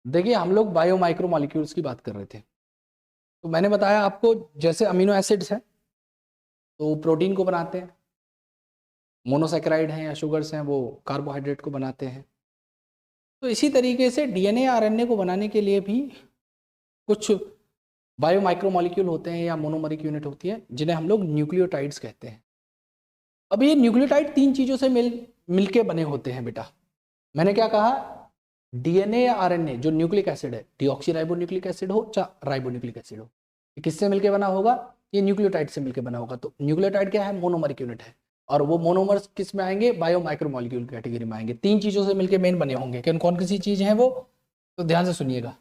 देखिए हम लोग बायो माइक्रो मॉलिक्यूल्स की बात कर रहे थे। तो मैंने बताया आपको जैसे अमीनो एसिड्स हैं तो प्रोटीन को बनाते हैं, मोनोसेकेराइड हैं या शुगर्स हैं वो कार्बोहाइड्रेट को बनाते हैं। तो इसी तरीके से डीएनए आरएनए को बनाने के लिए भी कुछ बायो माइक्रो मॉलिक्यूल होते हैं या मोनोमरिक यूनिट होती है जिन्हें हम लोग न्यूक्लियोटाइड्स कहते हैं। अब ये न्यूक्लियोटाइड तीन चीज़ों से मिलके बने होते हैं बेटा। मैंने क्या कहा, डीएनए या आरएनए जो न्यूक्लिक एसिड है, डीऑक्सीराइबो न्यूक्लिक एसिड हो चाहे राइबो न्यूक्लिक एसिड हो, ये किससे मिलके बना होगा? ये न्यूक्लियोटाइड से मिलके बना होगा। तो न्यूक्लियोटाइड क्या है? मोनोमरिक यूनिट है। और वो मोनोमर्स किस में आएंगे? बायो माइक्रोमोलिक्यूल कैटेगरी में आएंगे। तीन चीजों से मिलके मेन बने होंगे। कौन सी चीज है वो? तो ध्यान से सुनिएगा।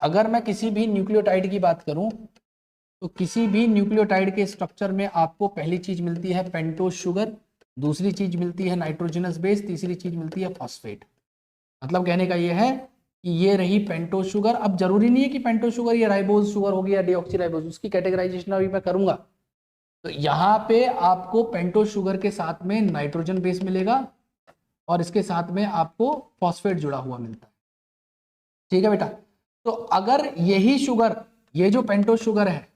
अगर मैं किसी भी न्यूक्लियोटाइड की बात करूं तो किसी भी न्यूक्लियोटाइड के स्ट्रक्चर में आपको पहली चीज मिलती है पेंटोज शुगर, दूसरी चीज मिलती है नाइट्रोजनस बेस, तीसरी चीज मिलती है फॉस्फेट। मतलब कहने का ये है कि ये रही पेंटोज शुगर। अब जरूरी नहीं है कि पेंटोज शुगर ये राइबोज शुगर होगी या डीऑक्सीराइबोज, उसकी कैटेगराइजेशन अभी मैं करूंगा। तो यहाँ पे आपको पेंटोज शुगर के साथ में नाइट्रोजन बेस मिलेगा और इसके साथ में आपको फॉस्फेट जुड़ा हुआ मिलता है। ठीक है बेटा। तो अगर यही शुगर, ये जो पेंटोज शुगर है,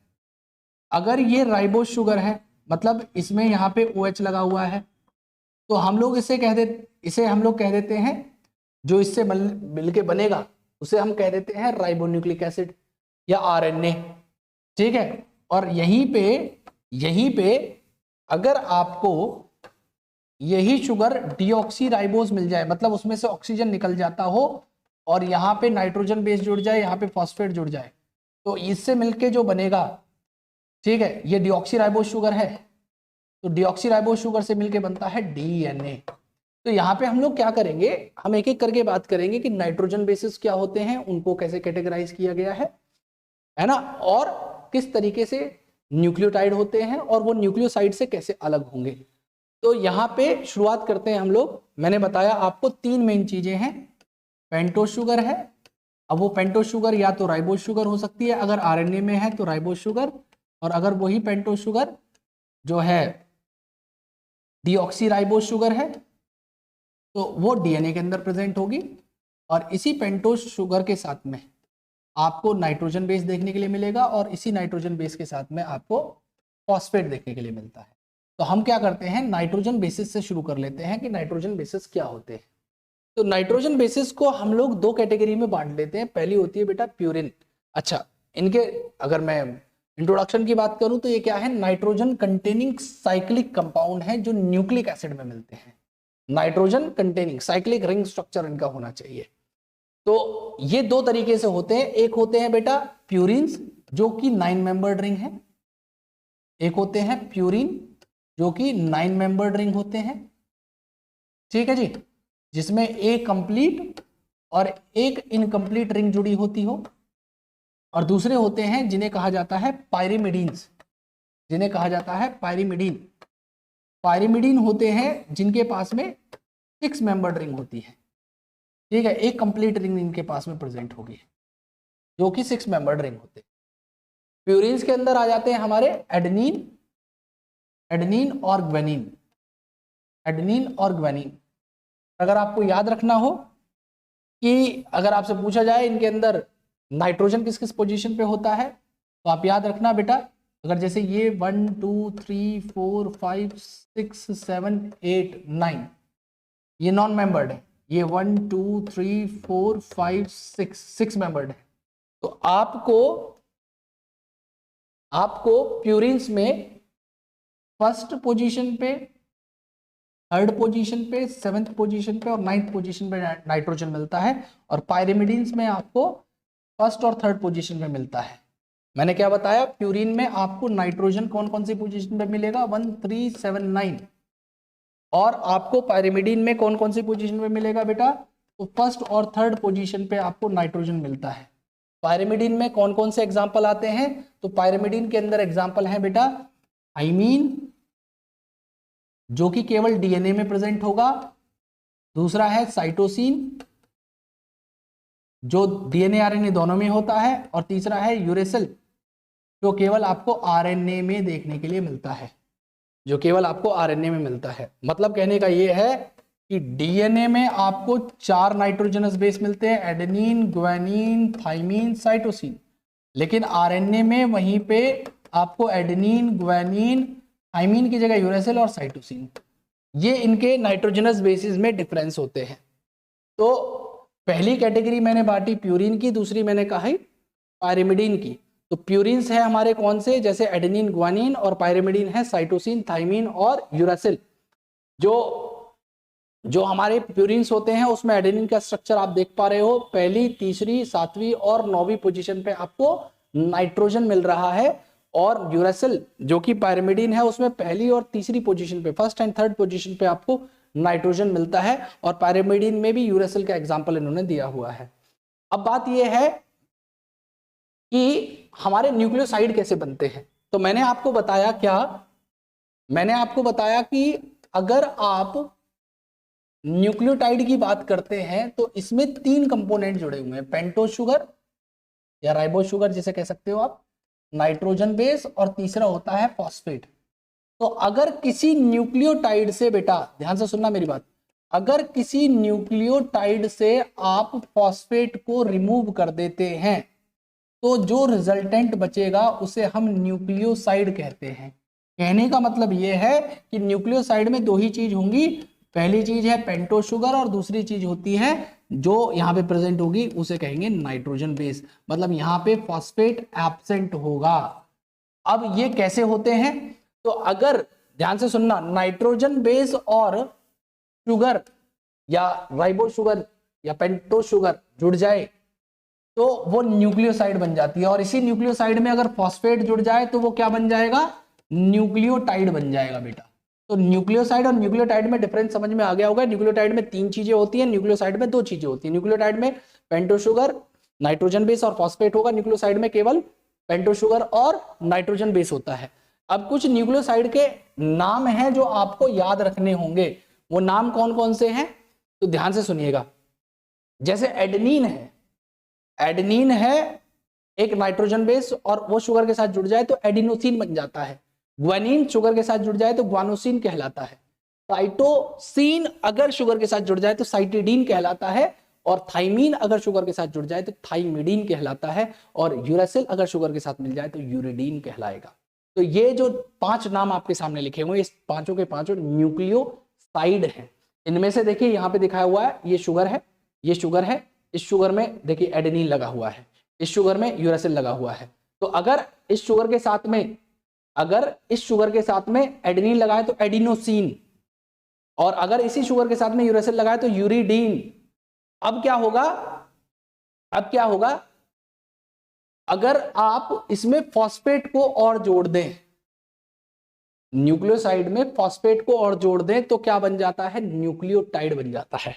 अगर ये राइबोज शुगर है, मतलब इसमें यहाँ पे OH लगा हुआ है, तो हम लोग इसे हम लोग कह देते हैं, जो इससे मिलके बनेगा उसे हम कह देते हैं राइबोन्यूक्लिक एसिड या आरएनए। ठीक है। और यहीं पे अगर आपको यही शुगर डीऑक्सीराइबोज मिल जाए, मतलब उसमें से ऑक्सीजन निकल जाता हो और यहाँ पे नाइट्रोजन बेस जुड़ जाए, यहाँ पे फॉस्फेट जुड़ जाए, तो इससे मिलके जो बनेगा, ठीक है, ये डीऑक्सीराइबोज शुगर है, तो डीऑक्सीराइबोज शुगर से मिलके बनता है डीएनए। तो यहाँ पे हम लोग क्या करेंगे, हम एक एक करके बात करेंगे कि नाइट्रोजन बेसिस क्या होते हैं, उनको कैसे कैटेगराइज किया गया है ना, और किस तरीके से न्यूक्लियोटाइड होते हैं और वो न्यूक्लियोसाइड से कैसे अलग होंगे। तो यहाँ पे शुरुआत करते हैं हम लोग। मैंने बताया आपको तीन मेन चीजें हैं। पेंटोज शुगर है, अब वो पेंटोज शुगर या तो राइबोज शुगर हो सकती है अगर आरएनए में है तो राइबोज शुगर, और अगर वही पेंटोज शुगर जो है डीऑक्सीराइबोज शुगर है तो वो डीएनए के अंदर प्रेजेंट होगी। और इसी पेंटोज शुगर के साथ में आपको नाइट्रोजन बेस देखने के लिए मिलेगा और इसी नाइट्रोजन बेस के साथ में आपको फॉस्फेट देखने के लिए मिलता है। तो हम क्या करते हैं, नाइट्रोजन बेसिस से शुरू कर लेते हैं कि नाइट्रोजन बेसिस क्या होते हैं। तो नाइट्रोजन बेसिस को हम लोग दो कैटेगरी में बांट लेते हैं। पहली होती है बेटा प्यूरिन। अच्छा, इनके अगर मैं इंट्रोडक्शन की बात करूं तो ये क्या है, नाइट्रोजन कंटेनिंग साइक्लिक कंपाउंड है जो न्यूक्लिक एसिड में मिलते हैं। Nitrogen containing cyclic ring structure इनका होना चाहिए। तो ये दो तरीके से होते हैं। एक होते हैं बेटा प्यूरिन्स जो कि 9 मेंबर्ड रिंग है, एक होते हैं प्यूरिन जो कि 9 मेंबर्ड रिंग होते हैं। ठीक है जी, जिसमें एक कंप्लीट और एक इनकम्प्लीट रिंग जुड़ी होती हो। और दूसरे होते हैं जिन्हें कहा जाता है पायरिमिडीन्स, जिन्हें कहा जाता है पायरिमिडीन। पायरिमिडीन होते हैं जिनके पास में 6 मेंबर्ड रिंग होती है। ठीक है, एक कंप्लीट रिंग इनके पास में प्रेजेंट होगी जो कि 6 मेंबर्ड रिंग होते हैं। प्यूरिन्स के अंदर आ जाते हैं हमारे एडेनिन, एडेनिन और ग्वेनिन, एडेनिन और ग्वेनिन। अगर आपको याद रखना हो कि अगर आपसे पूछा जाए इनके अंदर नाइट्रोजन किस किस पोजीशन पे होता है, तो आप याद रखना बेटा, अगर जैसे ये 1 2 3 4 5 6 7 8 9 ये नॉन मेंबर्ड है, ये 1 2 3 4 5 6 मेंबर्ड है। तो आपको प्यूरिन्स में फर्स्ट पोजीशन पे, थर्ड पोजीशन पे, 7th पोजीशन पे और 9th पोजीशन पे नाइट्रोजन मिलता है। और पायरिमिडीन्स में आपको फर्स्ट और थर्ड पोजीशन पे मिलता है। मैंने क्या बताया, प्यूरिन में आपको नाइट्रोजन कौन कौन सी पोजीशन पे मिलेगा, 1 3 7 9। और आपको पायरिमिडीन में कौन कौन सी पोजीशन पे मिलेगा बेटा, तो फर्स्ट और थर्ड पोजीशन पे आपको नाइट्रोजन मिलता है। पायरिमिडीन में कौन कौन से एग्जाम्पल आते हैं, तो पायरिमिडीन के अंदर एग्जाम्पल है बेटा थाइमीन जो कि केवल डीएनए में प्रेजेंट होगा, दूसरा है साइटोसिन जो डीएनए आरएनए दोनों में होता है, और तीसरा है यूरेसिल जो केवल आपको आरएनए में देखने के लिए मिलता है, जो केवल आपको आरएनए में मिलता है। मतलब कहने का ये है कि डीएनए में आपको 4 नाइट्रोजनस बेस मिलते हैं, एडेनिन, ग्वानिन, थाइमीन, साइटोसिन। लेकिन आरएनए में वहीं पे आपको एडेनिन, ग्वानिन, थाइमीन की जगह यूरेसिल और साइटोसिन, ये इनके नाइट्रोजनस बेसिस में डिफरेंस होते हैं। तो पहली कैटेगरी मैंने बांटी प्यूरिन की, दूसरी मैंने कहा है पायरिमिडीन की। तो प्यूरिन्स है हमारे कौन से, जैसे एडेनिन, ग्वानिन, और पायरिमिडीन है साइटोसिन, थाइमीन और यूरेसिल। जो हमारे प्यूरिन्स होते हैं उसमें एडेनिन का स्ट्रक्चर आप देख पा रहे हो, पहली, तीसरी, 7वीं और 9वीं पोजीशन पे आपको नाइट्रोजन मिल रहा है, और यूरेसिल जो कि पायरिमिडीन है उसमें पहली और तीसरी पोजीशन पे, फर्स्ट एंड थर्ड पोजीशन पे आपको नाइट्रोजन मिलता है, और पायरिमिडीन में भी यूरेसिल का एग्जांपल इन्होंने दिया हुआ है। अब बात यह है कि हमारे न्यूक्लियोसाइड कैसे बनते हैं। तो मैंने आपको बताया क्या, मैंने आपको बताया कि अगर आप न्यूक्लियोटाइड की बात करते हैं तो इसमें 3 कंपोनेंट जुड़े हुए हैं, पेंटोज शुगर या राइबोज शुगर जिसे कह सकते हो आप, नाइट्रोजन बेस, और तीसरा होता है फॉस्फेट। तो अगर किसी न्यूक्लियोटाइड से, बेटा ध्यान से सुनना मेरी बात, अगर किसी न्यूक्लियोटाइड से आप फॉस्फेट को रिमूव कर देते हैं तो जो रिजल्टेंट बचेगा उसे हम न्यूक्लियोसाइड कहते हैं। कहने का मतलब यह है कि न्यूक्लियोसाइड में 2 ही चीज होंगी, पहली चीज है पेंटोज शुगर और दूसरी चीज होती है जो यहां पे प्रेजेंट होगी उसे कहेंगे नाइट्रोजन बेस, मतलब यहां पे फॉस्फेट एब्सेंट होगा। अब ये कैसे होते हैं, तो अगर ध्यान से सुनना, नाइट्रोजन बेस और शुगर या राइबो शुगर या पेंटोज शुगर जुड़ जाए तो वो न्यूक्लियोसाइड बन जाती है, और इसी न्यूक्लियोसाइड में अगर फॉस्फेट जुड़ जाए तो वो क्या बन जाएगा, न्यूक्लियोटाइड बन जाएगा बेटा। तो न्यूक्लियोसाइड और न्यूक्लियोटाइड में डिफरेंस समझ में आ गया होगा। न्यूक्लियोटाइड में 3 चीजें होती हैं, न्यूक्लियोसाइड में 2 चीजें होती हैं। न्यूक्लियोटाइड में पेंटोज शुगर, नाइट्रोजन बेस और फॉस्फेट होगा, न्यूक्लियोसाइड में केवल पेंटोज शुगर और नाइट्रोजन बेस होता है। अब कुछ न्यूक्लियोसाइड के नाम हैं जो आपको याद रखने होंगे, वो नाम कौन कौन से हैं, तो ध्यान से सुनिएगा। जैसे एडेनिन है, एडेनिन है एक नाइट्रोजन बेस और वो शुगर के साथ जुड़ जाए तो एडिनोसिन बन जाता है। ग्वानिन शुगर के साथ जुड़ जाए तो ग्वानोसिन कहलाता है। साइटोसिन अगर शुगर के साथ जुड़ जाए तो साइटिडीन कहलाता है, और थाइमीन अगर शुगर के साथ जुड़ जाए तो थाइमिडीन कहलाता है, और यूरेसिल अगर शुगर के साथ मिल जाए तो यूरिडीन कहलाएगा। तो ये जो 5 नाम आपके सामने लिखे हुए, इस पांचों के पांचों न्यूक्लियोसाइड हैं। इनमें से देखिए यहाँ पे दिखाया हुआ है, ये शुगर है, ये शुगर है, इस शुगर में देखिए एडेनिन लगा हुआ है, इस शुगर में यूरेसिल लगा हुआ है। तो अगर इस शुगर के साथ में, अगर इस शुगर के साथ में एडेनिन लगाए तो एडिनोसिन, और अगर इसी शुगर के साथ में यूरेसिल लगाए तो यूरिडीन। अब क्या होगा, अब क्या होगा, अगर आप इसमें फॉस्फेट को और जोड़ दें, न्यूक्लियोसाइड में फॉस्फेट को और जोड़ दें तो क्या बन जाता है, न्यूक्लियोटाइड बन जाता है।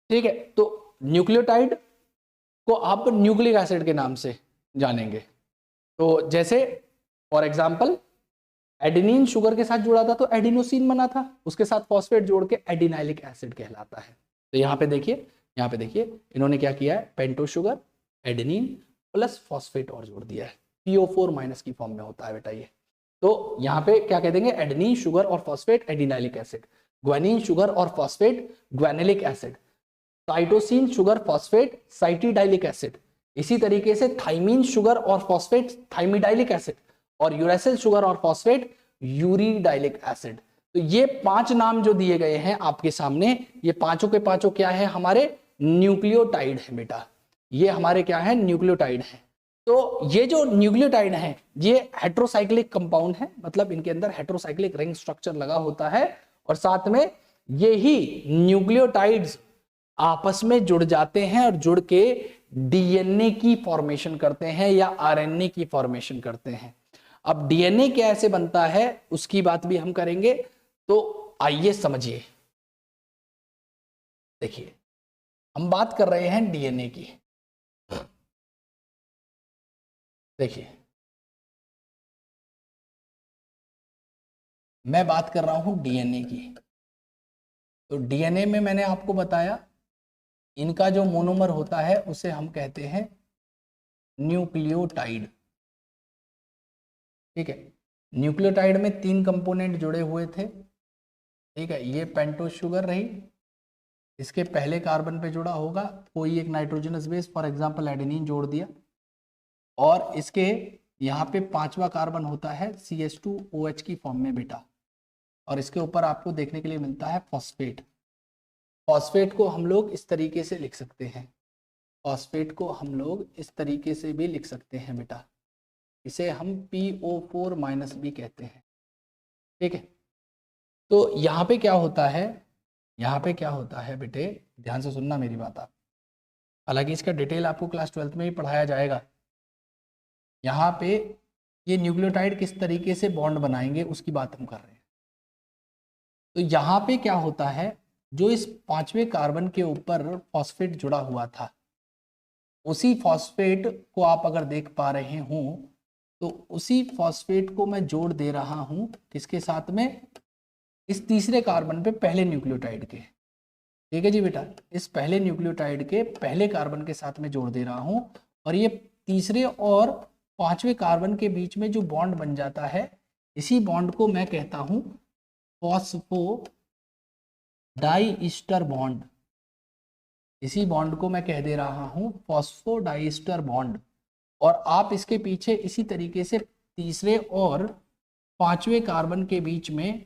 ठीक है, तो न्यूक्लियोटाइड को आप न्यूक्लिक एसिड के नाम से जानेंगे। तो जैसे फॉर एग्जांपल एडेनिन शुगर के साथ जुड़ा था तो एडिनोसिन बना था, उसके साथ फॉस्फेट जोड़ के एडिनाइलिक एसिड कहलाता है। तो यहाँ पे देखिए, यहाँ पे देखिए इन्होंने क्या किया है, pentose sugar, adenine plus phosphate और जोड़ दिया है, PO4 माइनस की फॉर्म में होता है बेटा ये। तो यहाँ पे क्या कह देंगे, एडेनिन शुगर और phosphate adenylic acid, guanine sugar और phosphate guanylic acid, cytosine sugar phosphate cytidylic acid, इसी तरीके से थाइमीन शुगर और फॉस्फेट थाइमिडाइलिक एसिड, और यूरेसिल शुगर और फॉस्फेट यूरिडाइलिक एसिड। तो ये 5 नाम जो दिए गए हैं आपके सामने, ये पांचों के पांचों क्या है, हमारे न्यूक्लियोटाइड है बेटा। ये हमारे क्या है, न्यूक्लियोटाइड है। तो ये जो न्यूक्लियोटाइड है ये हेट्रोसाइक्लिक कंपाउंड है, मतलब इनके अंदर हेट्रोसाइक्लिक रिंग स्ट्रक्चर लगा होता है, और साथ में ये ही न्यूक्लियोटाइड्स आपस में जुड़ जाते हैं और जुड़ के डीएनए की फॉर्मेशन करते हैं या आरएनए की फॉर्मेशन करते हैं। अब डीएनए कैसे बनता है उसकी बात भी हम करेंगे, तो आइए समझिए। देखिए हम बात कर रहे हैं डीएनए की। देखिए मैं बात कर रहा हूं डीएनए की। तो डीएनए में मैंने आपको बताया इनका जो मोनोमर होता है उसे हम कहते हैं न्यूक्लियोटाइड। ठीक है, न्यूक्लियोटाइड में 3 कंपोनेंट जुड़े हुए थे। ठीक है, ये पेंटोज शुगर रही, इसके पहले कार्बन पे जुड़ा होगा कोई एक nitrogenous base, for example adenine जोड़ दिया, और इसके यहाँ पे 5वां कार्बन होता है CH2OH की फॉर्म में बेटा, और इसके ऊपर आपको देखने के लिए मिलता है फॉस्फेट। फॉस्फेट को हम लोग इस तरीके से लिख सकते हैं, फॉस्फेट को हम लोग इस तरीके से भी लिख सकते हैं बेटा, इसे हम PO4- भी कहते हैं। ठीक है, तो यहाँ पे क्या होता है, यहाँ पे क्या होता है बेटे, ध्यान से सुनना मेरी बात आप, हालांकि इसका डिटेल आपको क्लास 12th में ही पढ़ाया जाएगा। यहाँ पे ये न्यूक्लियोटाइड किस तरीके से बॉन्ड बनाएंगे उसकी बात हम कर रहे हैं। तो यहाँ पे क्या होता है, जो इस 5वें कार्बन के ऊपर फॉस्फेट जुड़ा हुआ था, उसी फॉस्फेट को आप अगर देख पा रहे हो, तो उसी फॉस्फेट को मैं जोड़ दे रहा हूं किसके साथ में, इस तीसरे कार्बन पे पहले न्यूक्लियोटाइड के। ठीक है जी बेटा, इस पहले न्यूक्लियोटाइड के पहले कार्बन के साथ में जोड़ दे रहा हूं, और ये तीसरे और 5वें कार्बन के बीच में जो बॉन्ड बन जाता है, इसी बॉन्ड को मैं कहता हूं फॉस्फो डाईस्टर बॉन्ड। इसी बॉन्ड को मैं कह दे रहा हूं फॉस्फोडाइस्टर बॉन्ड। और आप इसके पीछे इसी तरीके से तीसरे और 5वें कार्बन के बीच में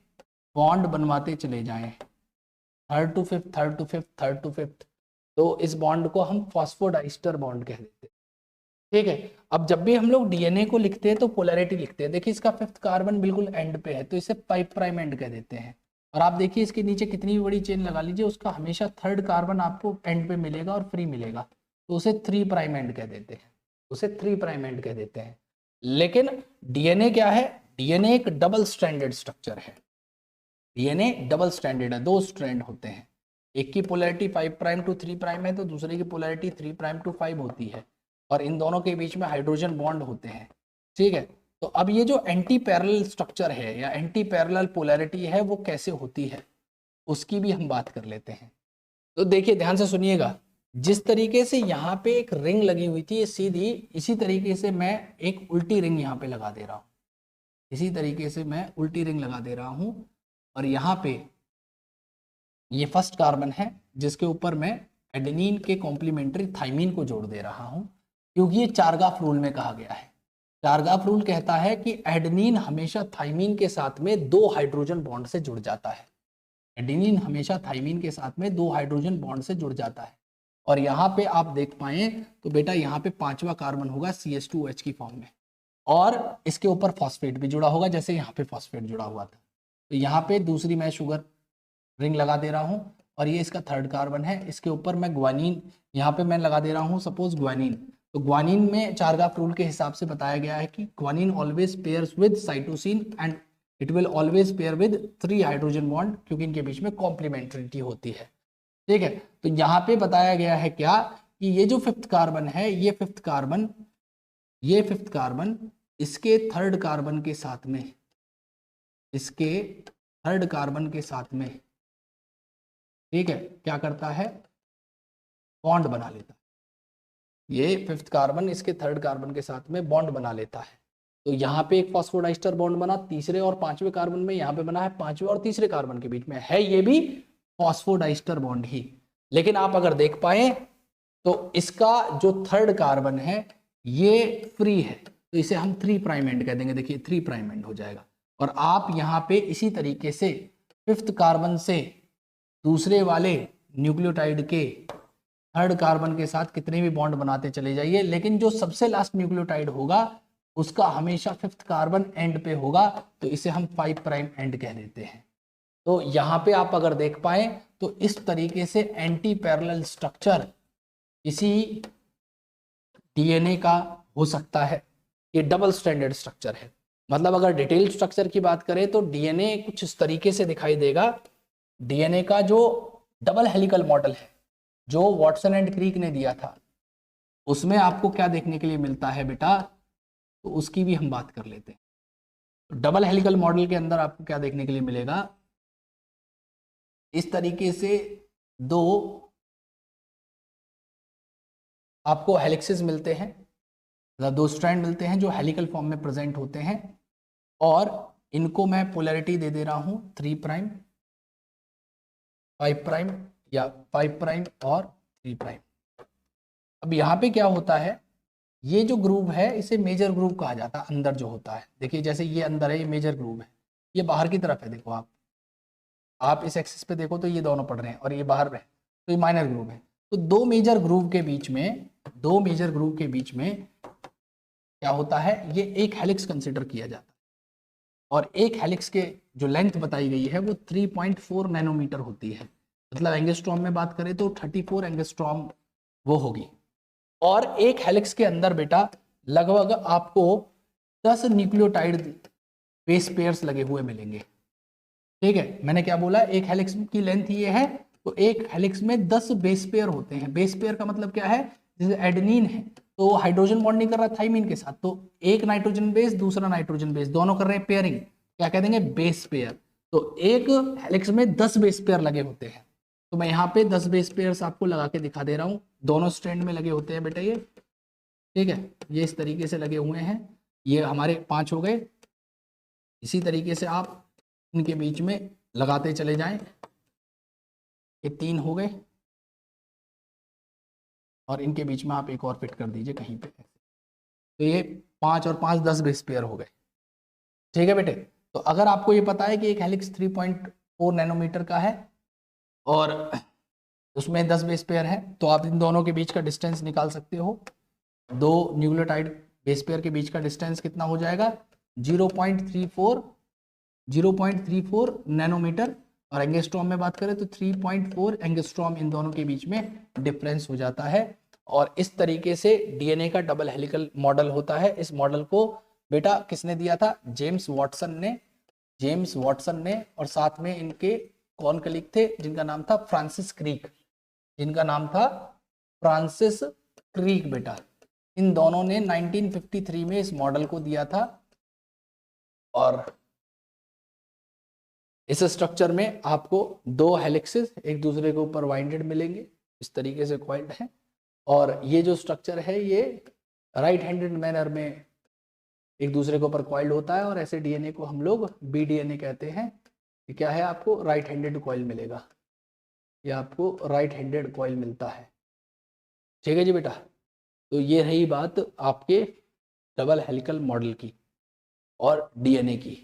बॉन्ड बनवाते चले जाएं, third to fifth, third to fifth, third to fifth, तो इस बॉन्ड को हम फॉस्फोडाइस्टर बॉन्ड कह देते हैं। ठीक है, अब जब भी हम लोग डीएनए को लिखते हैं तो पोलैरिटी लिखते हैं। देखिए इसका 5th कार्बन बिल्कुल एंड पे है, तो इसे 5 प्राइम एंड कह देते हैं। और आप देखिए इसके नीचे कितनी भी बड़ी चेन लगा लीजिए, उसका हमेशा 3rd कार्बन आपको एंड पे मिलेगा और फ्री मिलेगा, तो उसे 3 प्राइम एंड कह देते हैं, उसे 3 प्राइम एंड कह देते हैं। लेकिन डीएनए क्या है, डीएनए एक डबल स्ट्रैंडेड स्ट्रक्चर है। डीएनए डबल स्ट्रैंडेड है, 2 स्ट्रैंड होते हैं, एक की पोलैरिटी 5 प्राइम टू 3 प्राइम है, तो दूसरे की पोलैरिटी 3 प्राइम टू 5 होती है, और इन दोनों के बीच में हाइड्रोजन बॉन्ड होते हैं। ठीक है, तो अब ये जो एंटी पैरेलल स्ट्रक्चर है या एंटी पैरेलल पोलैरिटी है, वो कैसे होती है उसकी भी हम बात कर लेते हैं। तो देखिए ध्यान से सुनिएगा, जिस तरीके से यहाँ पे एक रिंग लगी हुई थी, ये सीधी, इसी तरीके से मैं एक उल्टी रिंग यहाँ पे लगा दे रहा हूँ, इसी तरीके से मैं उल्टी रिंग लगा दे रहा हूँ, और यहाँ पे ये 1st कार्बन है जिसके ऊपर मैं एडेनिन के कॉम्प्लीमेंट्री थाइमीन को जोड़ दे रहा हूँ, क्योंकि ये चारगाफ रूल में कहा गया है। चारगाफ रूल कहता है कि एडेनिन हमेशा थाइमीन के साथ में 2 हाइड्रोजन बॉन्ड से जुड़ जाता है। एडेनिन हमेशा थाइमीन के साथ में 2 हाइड्रोजन बॉन्ड से जुड़ जाता है। और यहाँ पे आप देख पाए तो बेटा यहाँ पे 5वां कार्बन होगा CH2OH की फॉर्म में, और इसके ऊपर फॉस्फेट भी जुड़ा होगा, जैसे यहाँ पे फॉस्फेट जुड़ा हुआ था। तो यहाँ पे दूसरी मैं शुगर रिंग लगा दे रहा हूँ, और ये इसका 3rd कार्बन है, इसके ऊपर मैं ग्वानिन यहाँ पे मैं लगा दे रहा हूँ, सपोज ग्वानिन। तो ग्वानिन में चारगाफ रूल के हिसाब से बताया गया है कि guanine always pairs with cytosine and it will always pair with 3 hydrogen bond, क्योंकि इनके बीच में कॉम्प्लीमेंट्रिटी होती है। ठीक है, तो यहाँ पे बताया गया है क्या कि ये जो 5th कार्बन है, ये 5th कार्बन इसके 3rd कार्बन के साथ में, इसके 3rd कार्बन के साथ में, ठीक है, क्या करता है, बॉन्ड बना लेता है। ये 5th कार्बन इसके 3rd कार्बन के साथ में बॉन्ड बना लेता है। तो यहाँ पे एक फॉस्फोडाइस्टर बॉन्ड बना, तीसरे और 5वें कार्बन में, यहाँ पे बना है 5वें और तीसरे कार्बन के बीच में है ये भी फॉस्फोडाइस्टर बॉन्ड ही। लेकिन आप अगर देख पाए तो इसका जो 3rd कार्बन है ये फ्री है, तो इसे हम 3 प्राइम एंड कह देंगे। देखिए 3 प्राइम एंड हो जाएगा। और आप यहाँ पे इसी तरीके से 5th कार्बन से दूसरे वाले न्यूक्लियोटाइड के 3rd कार्बन के साथ कितने भी बॉन्ड बनाते चले जाइए, लेकिन जो सबसे लास्ट न्यूक्लियोटाइड होगा उसका हमेशा 5th कार्बन एंड पे होगा, तो इसे हम 5 प्राइम एंड कह देते हैं। तो यहाँ पे आप अगर देख पाए तो इस तरीके से एंटी पैरेलल स्ट्रक्चर इसी डीएनए का हो सकता है। ये डबल स्ट्रैंडेड स्ट्रक्चर है, मतलब अगर डिटेल स्ट्रक्चर की बात करें तो डीएनए कुछ इस तरीके से दिखाई देगा। डीएनए का जो डबल हेलिकल मॉडल है जो वॉटसन एंड क्रीक ने दिया था, उसमें आपको क्या देखने के लिए मिलता है बेटा, तो उसकी भी हम बात कर लेते हैं। डबल हेलिकल मॉडल के अंदर आपको क्या देखने के लिए मिलेगा, इस तरीके से 2 आपको हेलिक्सेस मिलते हैं, मतलब 2 स्ट्रैंड मिलते हैं जो हेलिकल फॉर्म में प्रेजेंट होते हैं, और इनको मैं पोलैरिटी दे दे रहा हूं 3 प्राइम, 5 प्राइम या 5 प्राइम और 3 प्राइम। अब यहाँ पे क्या होता है, ये जो ग्रूव है इसे मेजर ग्रूव कहा जाता है, अंदर जो होता है। देखिए जैसे ये अंदर है, ये मेजर ग्रूव है, ये बाहर की तरफ है। देखो आप इस एक्सिस पे देखो तो ये दोनों पड़ रहे हैं और ये बाहर है, तो ये माइनर ग्रूव है। तो दो मेजर ग्रूव के बीच में क्या होता है, ये एक हेलिक्स कंसिडर किया जाता है और एक हेलिक्स के जो लेंथ बताई गई है वो 3.4 नैनोमीटर होती है। मतलब एंगस्ट्रॉम में बात करें तो 34 एंगस्ट्रॉम वो होगी। और एक हेलिक्स के अंदर बेटा लगभग आपको 10 न्यूक्लियोटाइड बेस पेयर्स लगे हुए मिलेंगे। ठीक है, मैंने क्या बोला, एक हेलिक्स की लेंथ ये है, तो एक हेलिक्स में 10 बेस पेयर होते हैं। बेस पेयर का मतलब क्या है, जैसे एडेनिन है तो हाइड्रोजन बॉन्ड नहीं कर रहा थाइमिन के साथ, तो एक नाइट्रोजन बेस दूसरा नाइट्रोजन बेस दोनों कर रहे हैं पेयरिंग, क्या कह देंगे, बेस पेयर। तो एक हेलिक्स में 10 बेस पेयर लगे होते हैं। तो मैं यहाँ पे 10 बेस पेयर्स आपको लगा के दिखा दे रहा हूँ, दोनों स्ट्रैंड में लगे होते हैं बेटा ये। ठीक है, ये इस तरीके से लगे हुए हैं, ये हमारे 5 हो गए। इसी तरीके से आप इनके बीच में लगाते चले जाएं, ये 3 हो गए और इनके बीच में आप एक और फिट कर दीजिए कहीं पे, तो ये 5 और 5 10 बेस पेयर हो गए। ठीक है बेटे, तो अगर आपको ये पता है कि एक हेलिक्स 3.4 नैनोमीटर का है और उसमें 10 बेस पेयर है, तो आप इन दोनों के बीच का डिस्टेंस निकाल सकते हो। दो न्यूक्लियोटाइड बेस पेयर के बीच का डिस्टेंस कितना हो जाएगा, 0.34 नैनोमीटर, और एंगस्ट्रॉम में बात करें तो 3.4 एंगस्ट्रॉम इन दोनों के बीच में डिफरेंस हो जाता है। और इस तरीके से डीएनए का डबल हेलिकल मॉडल होता है। इस मॉडल को बेटा किसने दिया था, जेम्स वाटसन ने, और साथ में इनके कौन कलीग थे, जिनका नाम था फ्रांसिस क्रीक बेटा। इन दोनों ने 1953 में इस मॉडल को दिया था और इस स्ट्रक्चर में आपको 2 हेलिक्सेस एक दूसरे के ऊपर वाइंडेड मिलेंगे, इस तरीके से कॉइल्ड है। और ये जो स्ट्रक्चर है ये राइट हैंडेड मैनर में एक दूसरे के ऊपर कॉइल्ड होता है, और ऐसे डीएनए को हम लोग बीडीएनए कहते हैं। ये क्या है, आपको राइट हैंडेड कॉइल मिलेगा, ये आपको राइट हैंडेड कॉइल मिलता है। ठीक है जी बेटा, तो ये रही बात आपके डबल हेलिकल मॉडल की और डीएनए की।